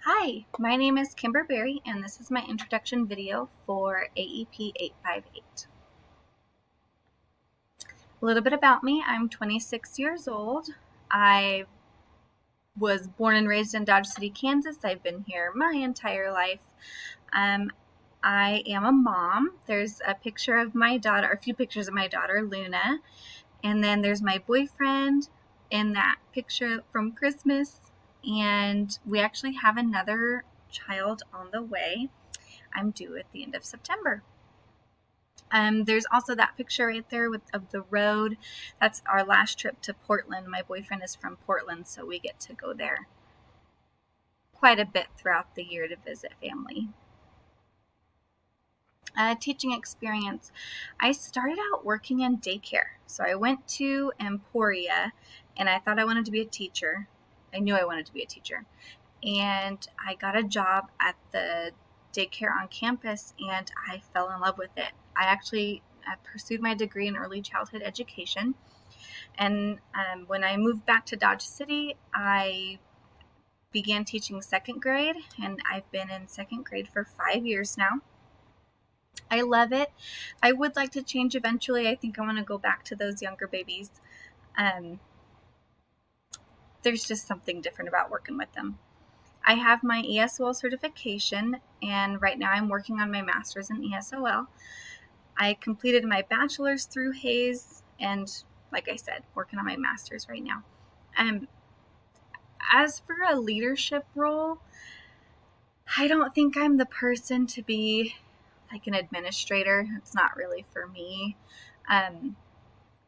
Hi, my name is Kimber Berry, and this is my introduction video for AEP 858. A little bit about me. I'm 26 years old. I was born and raised in Dodge City, Kansas. I've been here my entire life. I am a mom. There's a picture of my daughter, a few pictures of my daughter, Luna, and then there's my boyfriend in that picture from Christmas, and we actually have another child on the way. I'm due at the end of September. There's also that picture right there of the road. That's our last trip to Portland. My boyfriend is from Portland, so we get to go there quite a bit throughout the year to visit family. Teaching experience. I started out working in daycare. So I went to Emporia, and I thought I wanted to be a teacher. I knew I wanted to be a teacher. And I got a job at the daycare on campus, and I fell in love with it. I actually pursued my degree in early childhood education. And when I moved back to Dodge City, I began teaching second grade, and I've been in second grade for 5 years now. I love it. I would like to change eventually. I think I want to go back to those younger babies. There's just something different about working with them. I have my ESOL certification, and right now I'm working on my master's in ESOL. I completed my bachelor's through Hayes, and like I said, working on my master's right now. As for a leadership role, I don't think I'm the person to be like an administrator. It's not really for me.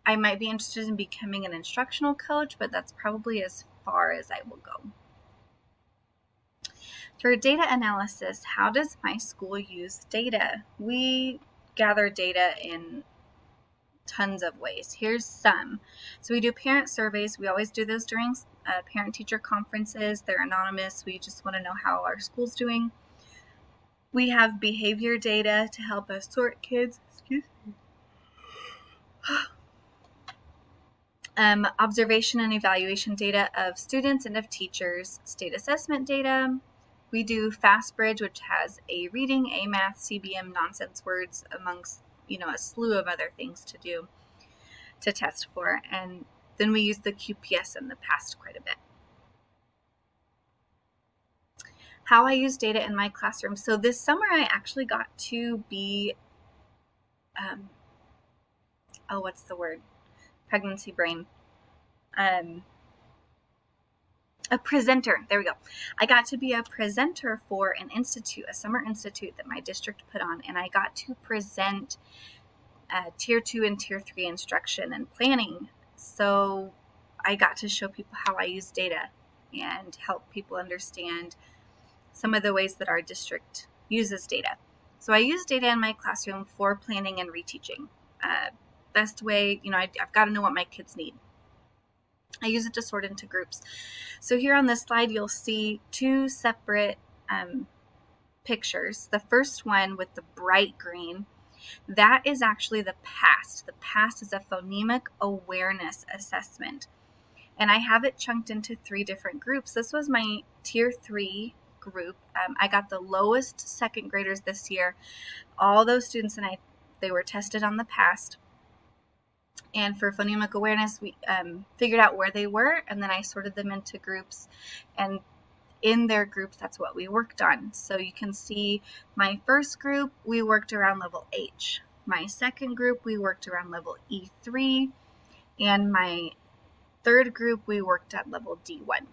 I might be interested in becoming an instructional coach, but that's probably as far as I will go. For data analysis, how does my school use data? We gather data in tons of ways. Here's some. So we do parent surveys. We always do those during parent-teacher conferences. They're anonymous. We just want to know how our school's doing. We have behavior data to help us sort kids. Observation and evaluation data of students and of teachers. State assessment data. We do FastBridge, which has a reading, a math, CBM, nonsense words, amongst a slew of other things to test for. And then we use the QPS in the past quite a bit. How I use data in my classroom. So this summer I actually got to be, what's the word? Pregnancy brain. A presenter. There we go. I got to be a presenter for an institute, a summer institute that my district put on, and I got to present Tier 2 and Tier 3 instruction and planning. So I got to show people how I use data and help people understand some of the ways that our district uses data. So I use data in my classroom for planning and reteaching. Best way, I've got to know what my kids need. I use it to sort into groups. So here on this slide, you'll see two separate pictures. The first one with the bright green, that is actually the PAST. The PAST is a phonemic awareness assessment. And I have it chunked into 3 different groups. This was my Tier 3 group. I got the lowest second graders this year. All those students they were tested on the PAST. And for phonemic awareness, we figured out where they were, and then I sorted them into groups. And in their groups, that's what we worked on. So you can see my first group, we worked around level H. My second group, we worked around level E3. And my third group, we worked at level D1.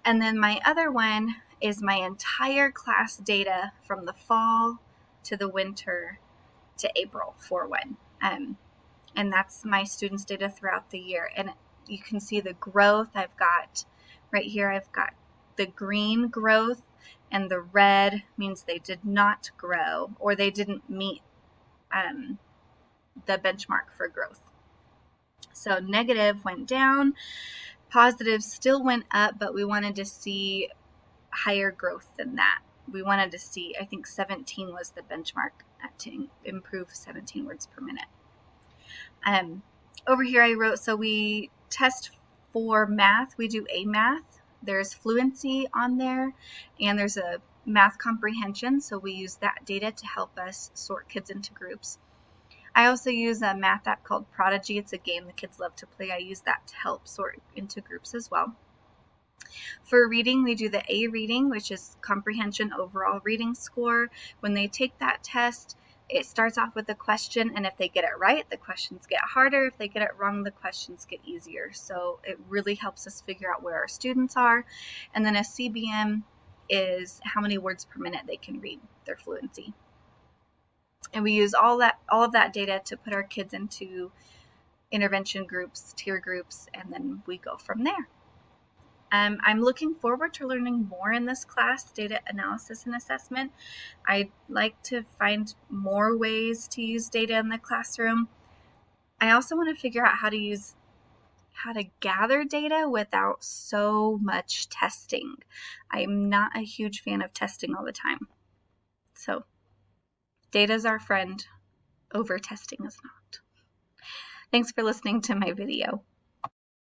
And then my other one is my entire class data from the fall to the winter to April 4-1. And that's my students' data throughout the year. And you can see the growth. I've got right here, I've got the green growth, and the red means they did not grow or they didn't meet the benchmark for growth. So negative went down, positive still went up, but we wanted to see higher growth than that. We wanted to see, I think 17 was the benchmark to improve 17 words per minute. Over here I wrote, so we test for math. We do a math. There's fluency on there, and there's a math comprehension, so we use that data to help us sort kids into groups. I also use a math app called Prodigy. It's a game the kids love to play. I use that to help sort into groups as well. For reading, we do the A reading, which is comprehension overall reading score. When they take that test, it starts off with a question, and if they get it right, the questions get harder. If they get it wrong, the questions get easier. So it really helps us figure out where our students are. And then a CBM is how many words per minute they can read, their fluency. And we use all of that data to put our kids into intervention groups, tier groups, and then we go from there. I'm looking forward to learning more in this class, data analysis and assessment. I'd like to find more ways to use data in the classroom. I also want to figure out how to gather data without so much testing. I'm not a huge fan of testing all the time. So data's our friend, over testing is not. Thanks for listening to my video.